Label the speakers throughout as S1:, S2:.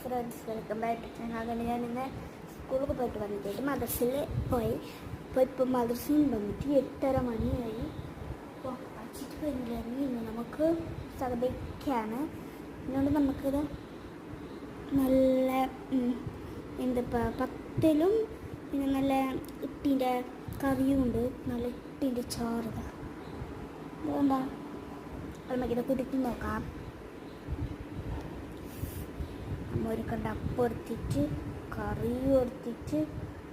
S1: Friends, welcome back to channel. ഞാൻ ഇന്ന് സ്കൂളിൽ പോയിട്ട് വന്നിട്ട് മദ്രസയിൽ പോയി. ഇപ്പോൾ മദ്രസയിൽ വന്നിട്ട് 8:30 മണിയായി. അപ്പോൾ പഠിച്ചിട്ട് കഴിഞ്ഞില്ലെങ്കിൽ ഇന്ന് നമുക്ക് സദ്യക്കാണ്. അതുകൊണ്ട് നമുക്കിത് നല്ല എന്താ പത്തിലും പിന്നെ നല്ല ഇട്ടിൻ്റെ കറിയും ഉണ്ട്, നല്ല ഇട്ടിൻ്റെ ചോറ്. അതുകൊണ്ടാ നമുക്കിത് കുടിച്ച് നോക്കാം. ഒരു കണ്ട അപ്പം എടുത്തിട്ട് കറിയും എടുത്തിട്ട്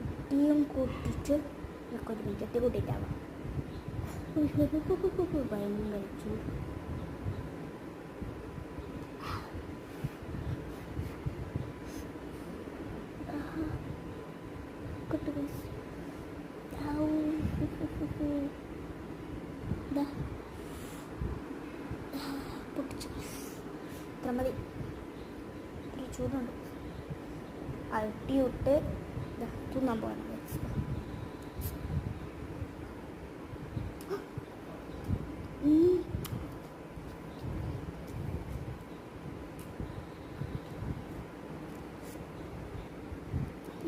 S1: ഇട്ടിയും കൂട്ടിയിട്ട് ഒരു മിനിറ്റ് കൂട്ടിയിട്ടാവാം. ഭയങ്കര ചൂട്. ഇത്ര മതി, ചൂടുണ്ട്. അട്ടിയിട്ട് തിന്നാൻ പോകണം.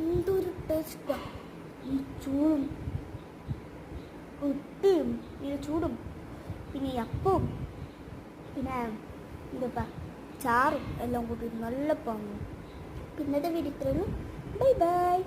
S1: എന്തൊരു ടേസ്റ്റാണ് ഈ ചൂടും ഇട്ടിയും ഈ ചൂടും പിന്നെ ഈ അപ്പവും പിന്നെ എന്താ ചാറും എല്ലാം കൂട്ടി നല്ല പങ്ങും. പിന്നത്തെ വീഡിയോ ഇത്രയുള്ളൂ. Bye by.